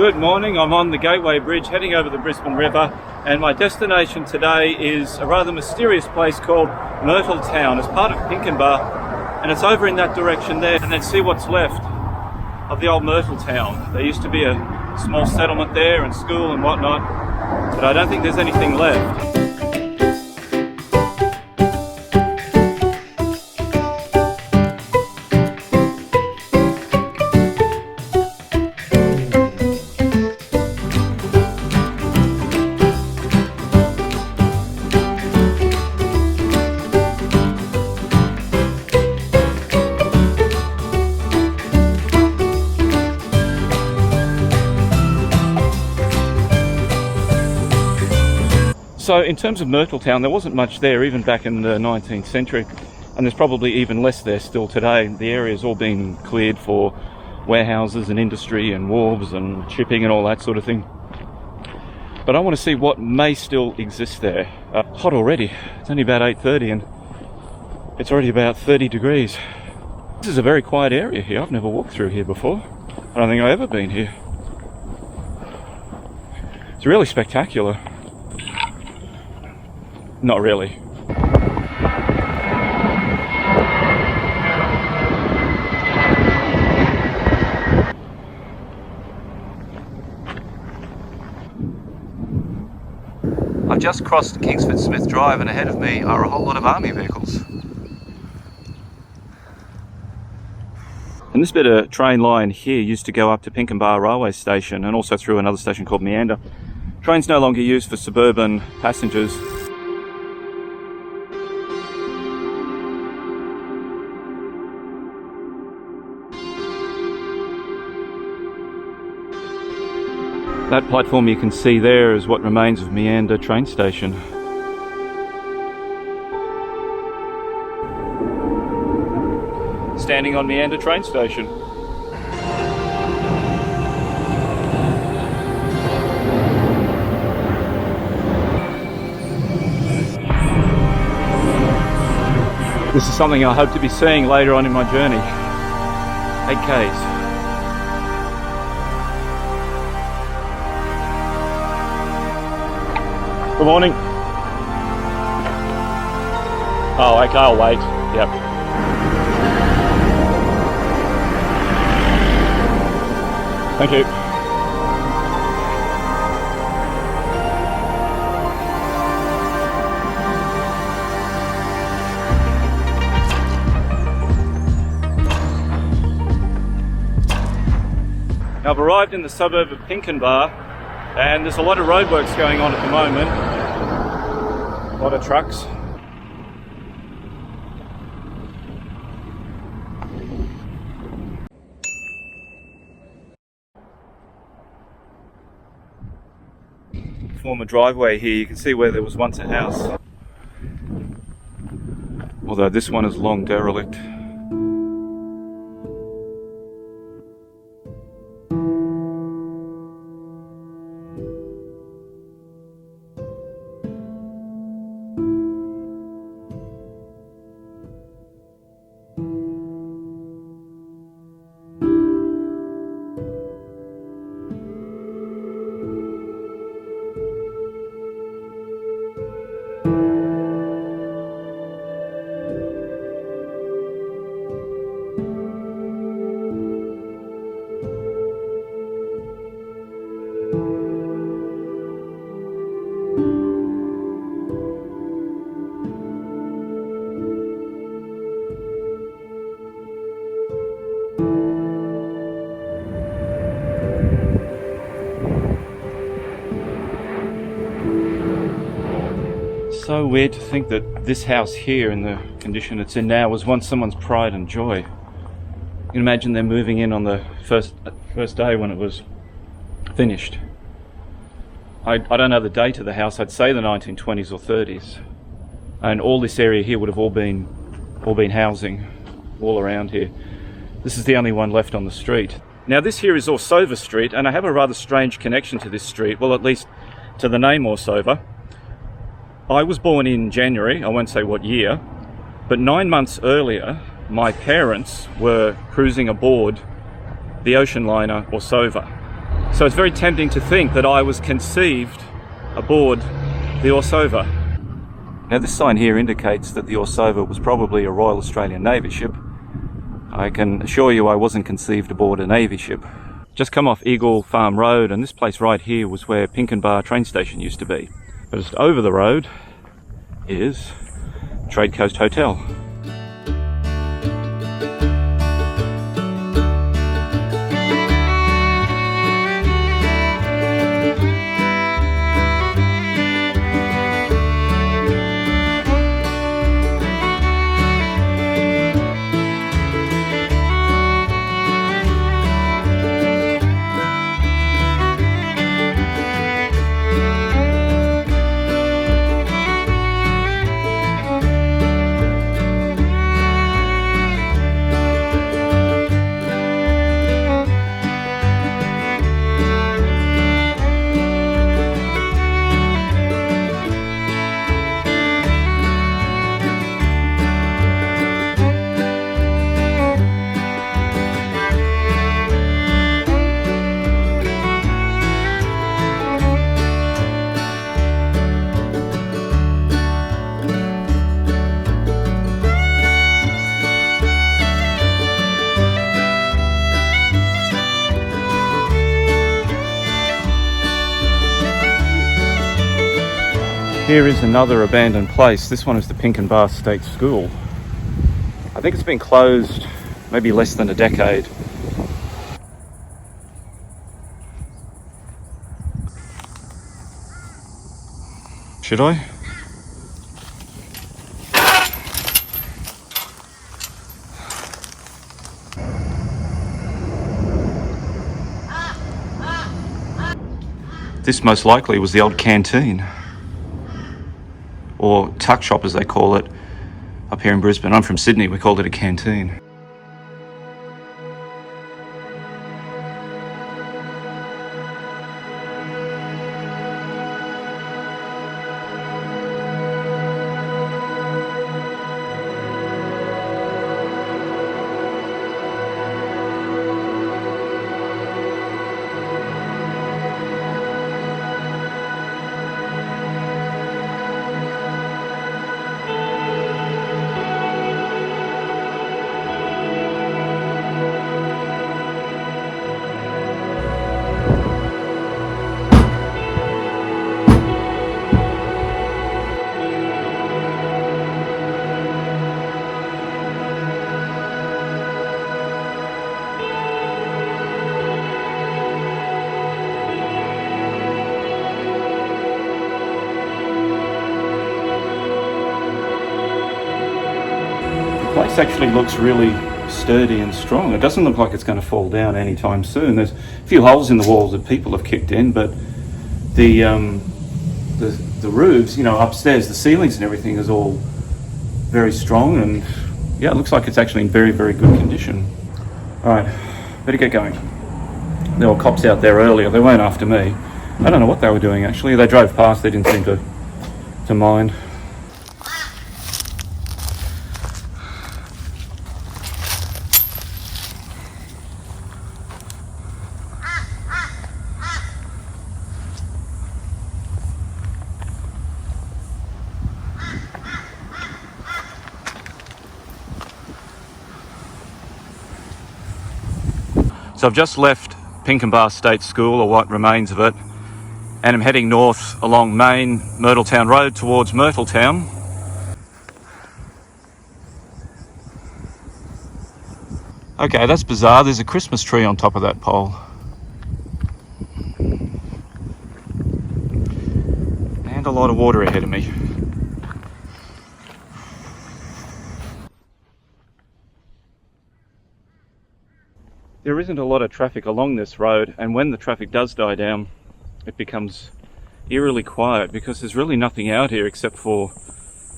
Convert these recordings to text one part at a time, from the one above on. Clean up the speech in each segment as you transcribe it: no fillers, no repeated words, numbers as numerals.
Good morning, I'm on the Gateway Bridge heading over the Brisbane River, and my destination today is a rather mysterious place called MYRTLETOWN. It's part of Pinkenba, and it's over in that direction there, and then see what's left of the old MYRTLETOWN. There used to be a small settlement there and school and whatnot, but I don't think there's anything left. So in terms of MYRTLETOWN, there wasn't much there even back in the 19th century, and there's probably even less there still today. The area's all been cleared for warehouses and industry and wharves and shipping and all that sort of thing. But I want to see what may still exist there. Hot already. It's only about 8:30 and it's already about 30 degrees. This is a very quiet area here. I've never walked through here before. I don't think I've ever been here. It's really spectacular. Not really. I've just crossed Kingsford Smith Drive and ahead of me are a whole lot of army vehicles. And this bit of train line here used to go up to Pinkenba railway station and also through another station called Meander. Train's no longer used for suburban passengers. That platform you can see there is what remains of Meander train station. Standing on Meander train station. This is something I hope to be seeing later on in my journey. 8Ks. Good morning. Oh, okay, I'll wait. Yep. Thank you. Now I've arrived in the suburb of Pinkenba, and there's a lot of roadworks going on at the moment. A lot of trucks. Former driveway here, you can see where there was once a house. Although this one is long derelict. So weird to think that this house here, in the condition it's in now, was once someone's pride and joy. You can imagine them moving in on the first day when it was finished. I don't know the date of the house. I'd say the 1920s or 30s, and all this area here would have all been housing all around here. This is the only one left on the street. Now this here is Orsova Street, and I have a rather strange connection to this street, well, at least to the name Orsova. I was born in January, I won't say what year, but 9 months earlier my parents were cruising aboard the ocean liner Orsova. So it's very tempting to think that I was conceived aboard the Orsova. Now this sign here indicates that the Orsova was probably a Royal Australian Navy ship. I can assure you I wasn't conceived aboard a Navy ship. Just come off Eagle Farm Road, and this place right here was where Pinkenbar train station used to be. But just over the road is Trade Coast Hotel. Here is another abandoned place. This one is the Pinkenbar State School. I think it's been closed maybe less than a decade. Should I? This most likely was the old canteen, or tuck shop as they call it up here in Brisbane. I'm from Sydney, we called it a canteen. The place actually looks really sturdy and strong. It doesn't look like it's going to fall down anytime soon. There's a few holes in the walls that people have kicked in, but the roofs, you know, upstairs, the ceilings and everything is all very strong, and yeah, it looks like it's actually in very, very good condition. All right, better get going. There were cops out there earlier. They weren't after me. I don't know what they were doing actually. They drove past. They didn't seem to mind. So I've just left Pinkenbar State School, or what remains of it, and I'm heading north along Main MYRTLETOWN Road towards MYRTLETOWN. Okay, that's bizarre. There's a Christmas tree on top of that pole. And a lot of water ahead of me. There isn't a lot of traffic along this road, and when the traffic does die down, it becomes eerily quiet because there's really nothing out here except for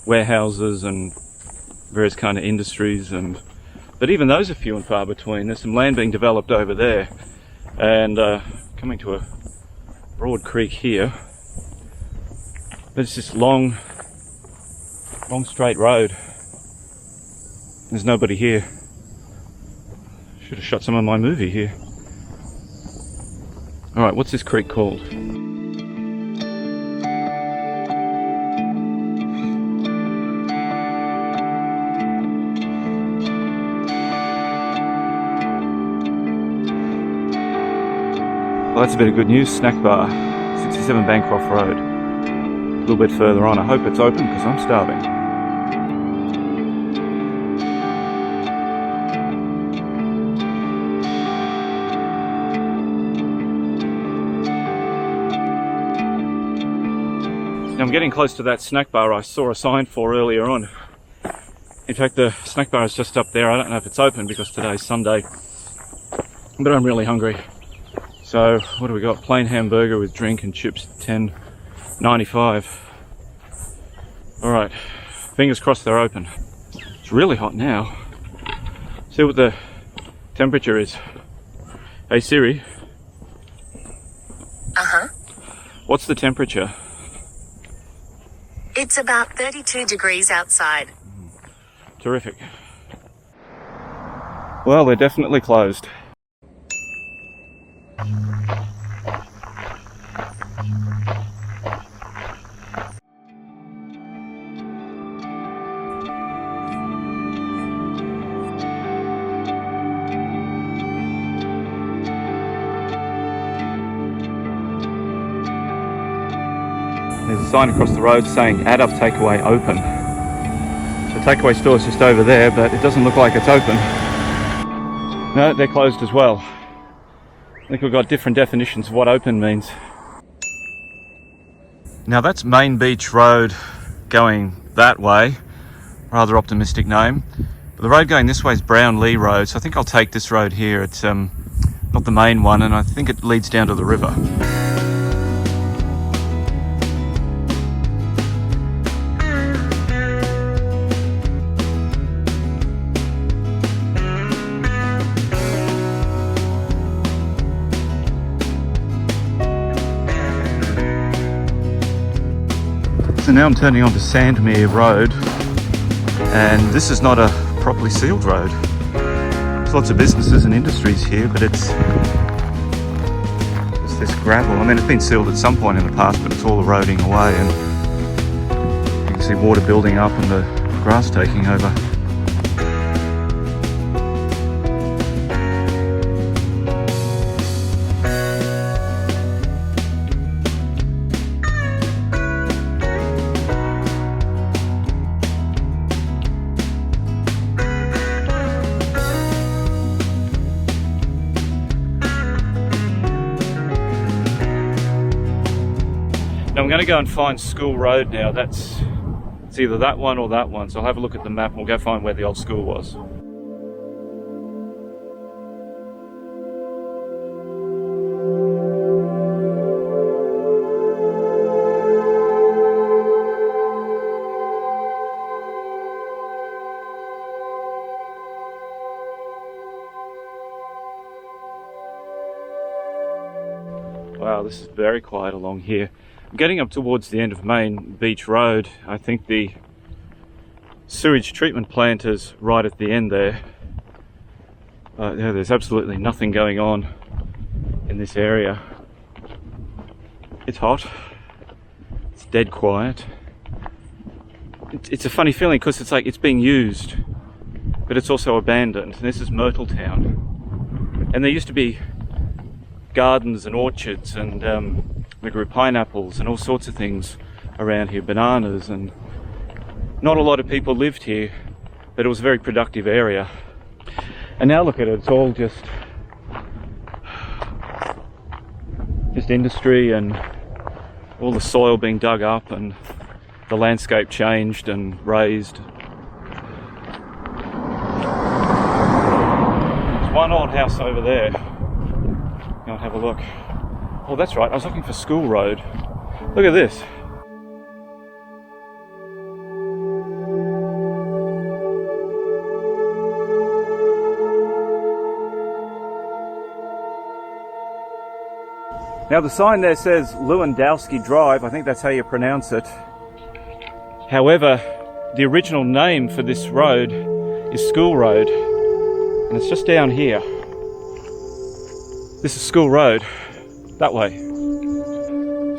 warehouses and various kind of industries, but even those are few and far between. There's some land being developed over there, and coming to a broad creek here. But it's this long straight road. There's nobody here. Should have shot some of my movie here. Alright, what's this creek called? Well, that's a bit of good news. Snack bar, 67 Bancroft Road. A little bit further on. I hope it's open because I'm starving. Now I'm getting close to that snack bar I saw a sign for earlier on. In fact, the snack bar is just up there. I don't know if it's open because today's Sunday, but I'm really hungry. So what do we got? Plain hamburger with drink and chips, $10.95. Alright, fingers crossed they're open. It's really hot now. See what the temperature is. Hey Siri. Uh-huh. What's the temperature? It's about 32 degrees outside. Terrific. Well, they're definitely closed. There's a sign across the road saying Add Up Takeaway open. The takeaway store is just over there, but it doesn't look like it's open. No, they're closed as well. I think we've got different definitions of what open means. Now that's Main Beach Road going that way. Rather optimistic name. But the road going this way is Brownlee Road, so I think I'll take this road here. It's not the main one, and I think it leads down to the river. So now I'm turning onto Sandmere Road, and this is not a properly sealed road. There's lots of businesses and industries here, but it's just this gravel. I mean, it's been sealed at some point in the past, but it's all eroding away, and you can see water building up and the grass taking over. Now I'm going to go and find School Road now. It's either that one or that one. So I'll have a look at the map and we'll go find where the old school was. Wow, this is very quiet along here. I'm getting up towards the end of Main Beach Road. I think the sewage treatment plant is right at the end there. Yeah, there's absolutely nothing going on in this area. It's hot. It's dead quiet. It's a funny feeling because it's like it's being used, but it's also abandoned. And this is MYRTLETOWN. And there used to be gardens and orchards, and we grew pineapples and all sorts of things around here, bananas, and not a lot of people lived here, but it was a very productive area. And now look at it, it's all just industry and all the soil being dug up and the landscape changed and raised. There's one old house over there. I'll have a look. Oh, that's right, I was looking for School Road. Look at this. Now the sign there says Lewandowski Drive. I think that's how you pronounce it. However, the original name for this road is School Road, and it's just down here. This is School Road. that way.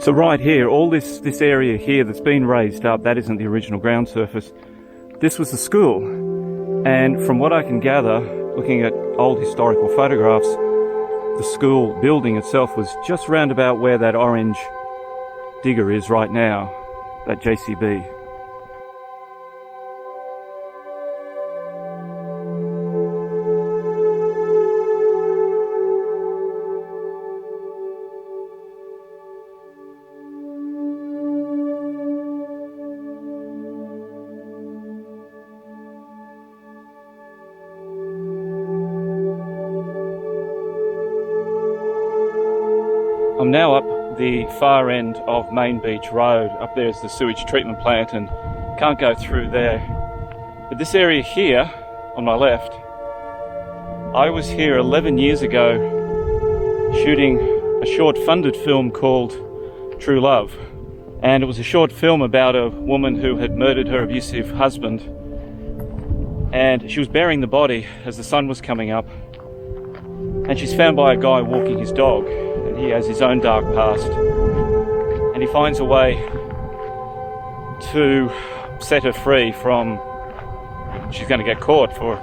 So right here, all this area here that's been raised up, that isn't the original ground surface. This was the school. And from what I can gather, looking at old historical photographs, the school building itself was just round about where that orange digger is right now, that JCB. I'm now up the far end of Main Beach Road. Up there is the sewage treatment plant and can't go through there. But this area here, on my left, I was here 11 years ago shooting a short funded film called True Love. And it was a short film about a woman who had murdered her abusive husband. And she was burying the body as the sun was coming up. And she's found by a guy walking his dog. He has his own dark past, and he finds a way to set her free from, she's going to get caught for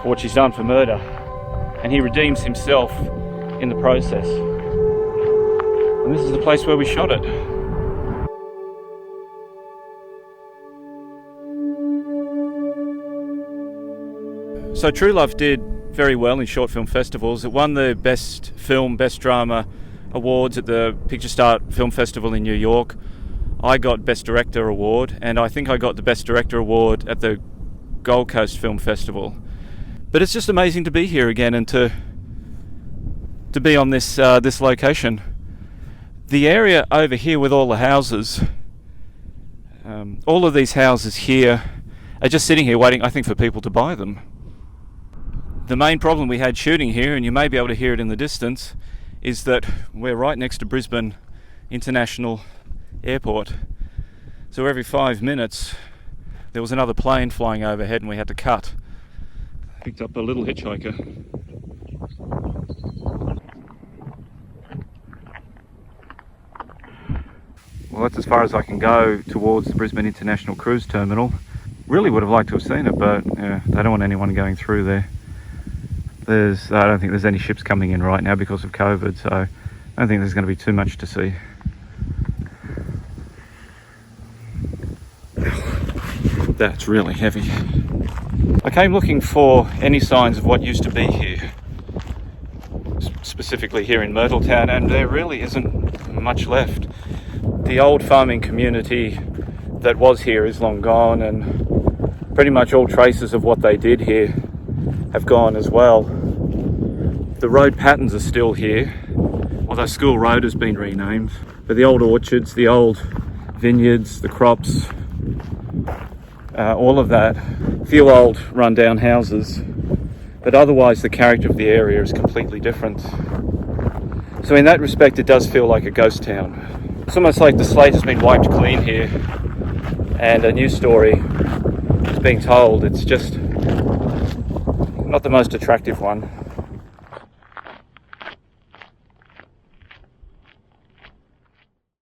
what she's done for murder, and he redeems himself in the process. And this is the place where we shot it. So True Love did very well in short film festivals. It won the Best Film, Best Drama awards at the Picture Start Film Festival in New York. I got Best Director award, and I think I got the Best Director award at the Gold Coast Film Festival. But it's just amazing to be here again and to be on this location. The area over here with all the houses, all of these houses here are just sitting here waiting, I think, for people to buy them. The main problem we had shooting here, and you may be able to hear it in the distance, is that we're right next to Brisbane International Airport. So every 5 minutes there was another plane flying overhead and we had to cut. Picked up a little hitchhiker. Well, that's as far as I can go towards the Brisbane International Cruise Terminal. Really would have liked to have seen it, but yeah, they don't want anyone going through there. I don't think there's any ships coming in right now because of COVID, so I don't think there's going to be too much to see. That's really heavy. I came looking for any signs of what used to be here, specifically here in MYRTLETOWN, and there really isn't much left. The old farming community that was here is long gone, and pretty much all traces of what they did here have gone as well. The road patterns are still here, although School Road has been renamed. But the old orchards, the old vineyards, the crops, all of that, a few old run-down houses, but otherwise the character of the area is completely different. So in that respect, it does feel like a ghost town. It's almost like the slate has been wiped clean here and a new story is being told. It's just not the most attractive one.